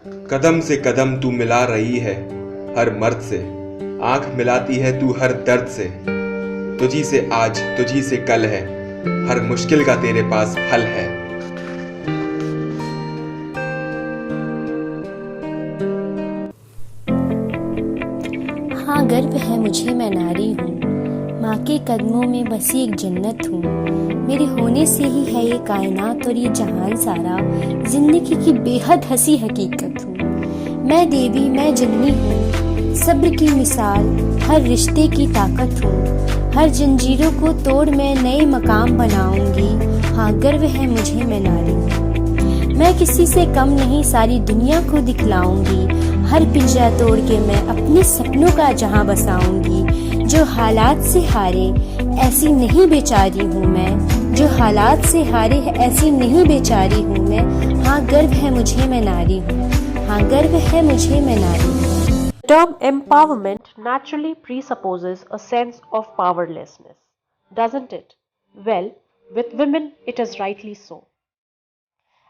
कदम से कदम तू मिला रही है हर मर्द से, आंख मिलाती है तू हर दर्द से। तुझी से आज तुझी से कल है, हर मुश्किल का तेरे पास हल है। हाँ, गर्व है मुझे, मैं नारी हूँ, माँ के कदमों में बसी एक जन्नत हूँ। मेरे होने से ही है ये कायनात और ये जहान सारा, जिंदगी की बेहद हंसी हकीकत हूँ। मैं देवी, मैं जननी हूँ, सब्र की मिसाल, हर रिश्ते की ताकत हूँ। हर जंजीरों को तोड़ मैं नए मकाम बनाऊंगी। हाँ, गर्व है मुझे, मैं नारी हूँ। मैं किसी से कम नहीं, सारी दुनिया को दिखलाऊंगी। हर पिंजरा तोड़ के मैं अपने सपनों का जहां बसाऊंगी। जो हालात से हारे ऐसी नहीं बेचारी हूँ मैं, जो हालात से हारे ऐसी नहीं बेचारी हूँ मैं। हाँ, गर्व है मुझे, मैं नारी हूँ। हाँ, गर्व है मुझे, मैं नारी हूँ। The term empowerment naturally presupposes a sense of powerlessness, doesn't it? Well, with women it is rightly so.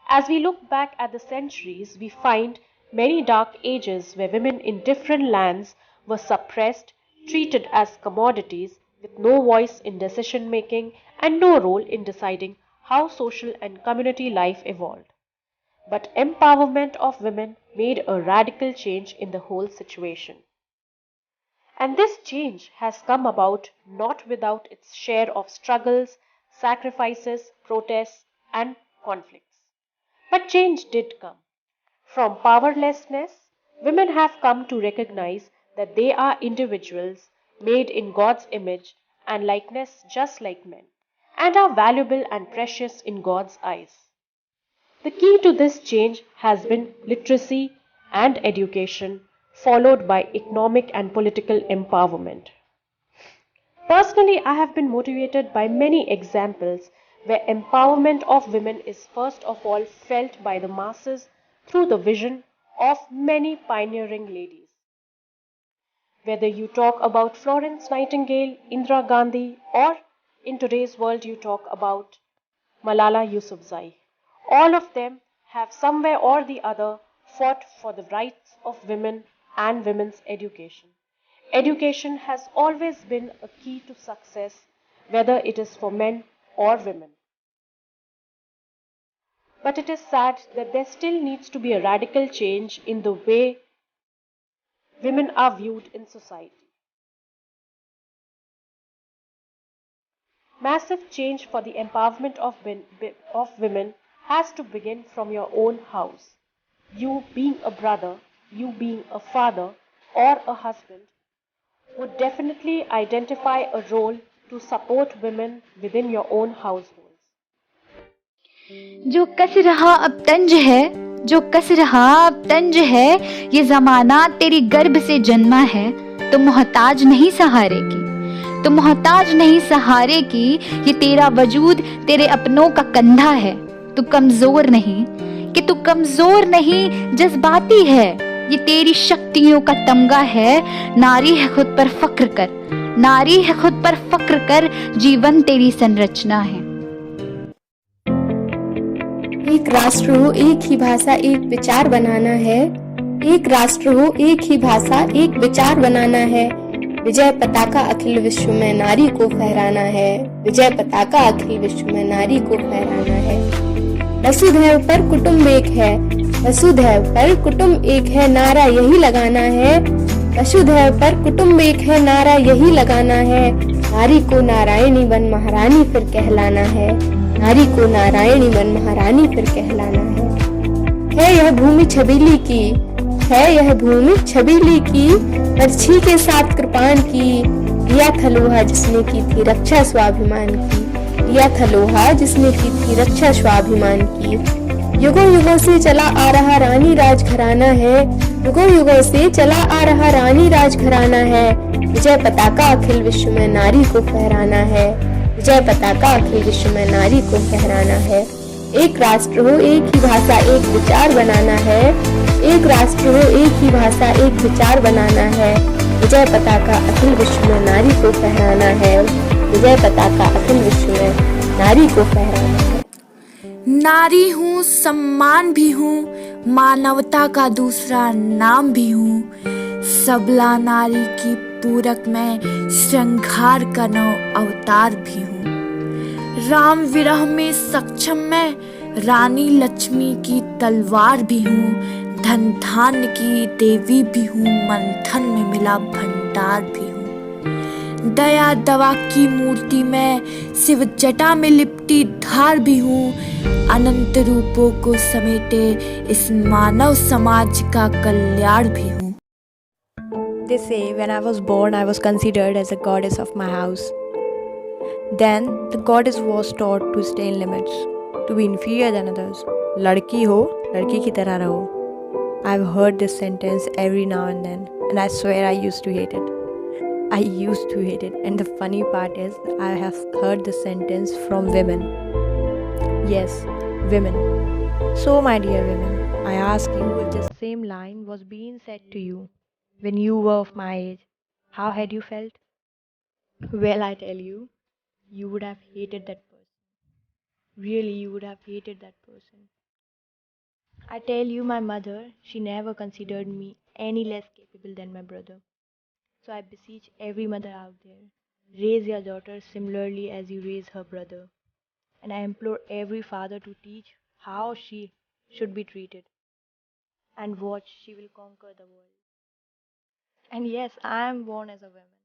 As we look back at the centuries, we find many dark ages where women in different lands were suppressed, treated as commodities, with no voice in decision making and no role in deciding how social and community life evolved. But empowerment of women made a radical change in the whole situation. And this change has come about not without its share of struggles, sacrifices, protests, and conflicts. But change did come. From powerlessness, women have come to recognize that they are individuals made in God's image and likeness just like men, and are valuable and precious in God's eyes. The key to this change has been literacy and education, followed by economic and political empowerment. Personally, I have been motivated by many examples where empowerment of women is first of all felt by the masses through the vision of many pioneering ladies. Whether you talk about Florence Nightingale, Indira Gandhi, or in today's world you talk about Malala Yousafzai, all of them have somewhere or the other fought for the rights of women and women's education. Education has always been a key to success, whether it is for men or women. But it is sad that there still needs to be a radical change in the way women are viewed in society. Massive change for the empowerment of women has to begin from your own house. You being a brother, you being a father or a husband would definitely identify a role to support women within your own households. जो कस रहा अब तंज है, जो कस रहा अब तंज है, ये जमाना तेरी गर्भ से जन्मा है, तो मोहताज नहीं सहारे की, तो मोहताज नहीं सहारे की, ये तेरा वजूद तेरे अपनों का कंधा है, तू कमजोर नहीं, कि तू कमजोर नहीं, जज्बाती है, ये तेरी शक्तियों का तमगा है, नारी है खुद पर फक्र कर, नारी है खुद पर फक्र कर, जीवन तेरी संरचना है। एक राष्ट्र हो, एक ही भाषा, एक विचार बनाना है। एक राष्ट्र हो, एक ही भाषा, एक विचार बनाना है। विजय पताका अखिल विश्व में नारी को फहराना है। विजय पताका अखिल विश्व में नारी को फहराना है। वसुधैव पर कुटुंब एक है, वसुधैव पर कुटुंब एक है, नारा यही लगाना है। वसुधैव पर कुटुंब एक है, नारा यही लगाना है। नारी को नारायणी वन महारानी फिर कहलाना है। नारी को नारायणी वन महारानी फिर कहलाना है यह भूमि छबीली की, है यह भूमि छबीली की, बरछी के साथ कृपाण की, लिया था लोहा जिसने की थी रक्षा स्वाभिमान की, लिया था लोहा जिसने की थी रक्षा स्वाभिमान की। युगों युगों से चला आ रहा रानी राजघराना है, युगों युगों से चला आ रहा रानी राजघराना है। विजय पताका अखिल विश्व में नारी को फहराना है। विजय पताका अखिल विश्व में नारी को फहराना है। एक राष्ट्र हो, एक ही भाषा, एक विचार बनाना है। एक राष्ट्र हो, एक ही भाषा, एक विचार बनाना है। विजय पताका अखिल विश्व में नारी को फहराना है। विजय पताका अखिल विश्व में नारी को फहराना है। नारी हूँ, सम्मान भी हूँ, मानवता का दूसरा नाम भी हूँ। सबला नारी की पूरक मैं, श्रृंगार का नौ अवतार भी हूँ। राम विरह में सक्षम मैं, रानी लक्ष्मी की तलवार भी हूँ। धन धान्य की देवी भी हूँ, मंथन में मिला भंडार भी हूँ। दया दवा की मूर्ति मैं, शिव जटा में लिपटी धार भी हूँ। अनंत रूपों को समेटे इस मानव समाज का कल्याण भी हूँ। They say when I was born, I was considered as a goddess of my house. Then the goddess was taught to stay in limits, to be inferior than others. लड़की हो, लड़की की तरह रहो. I've heard this sentence every now and then, and I swear I used to hate it. I used to hate it, and the funny part is, I have heard this sentence from women. Yes, women. So, my dear women, I ask you if this same line was being said to you when you were of my age, how had you felt? Well, I tell you, you would have hated that person. Really, you would have hated that person. I tell you, my mother, she never considered me any less capable than my brother. So I beseech every mother out there, raise your daughter similarly as you raise her brother. And I implore every father to teach how she should be treated. And watch, she will conquer the world. And yes, I am born as a woman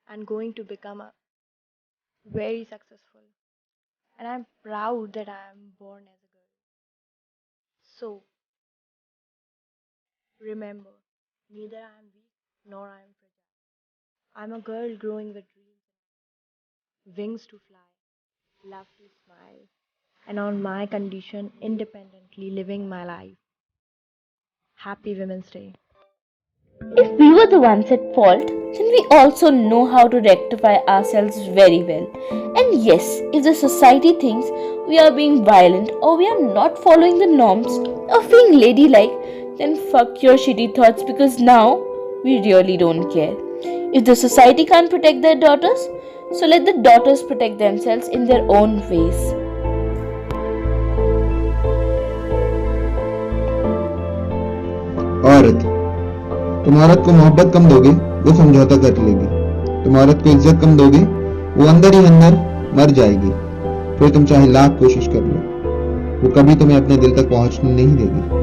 and going to become a very successful. And I'm proud that I am born as a girl. So remember, neither I am weak nor I am fragile. I'm a girl growing with dreams, wings to fly, love to smile, and on my condition, independently living my life. Happy Women's Day. If we were the ones at fault, then we also know how to rectify ourselves very well. And yes, if the society thinks we are being violent or we are not following the norms of being ladylike, then fuck your shitty thoughts, because now we really don't care. If the society can't protect their daughters, so let the daughters protect themselves in their own ways. औरत, तुम औरत को मोहब्बत कम दोगे, वो समझौता कर लेगी। तुम औरत को इज्जत कम दोगे, वो अंदर ही अंदर मर जाएगी। फिर तुम चाहे लाख कोशिश कर लो, वो कभी तुम्हें अपने दिल तक पहुंचने नहीं देगी।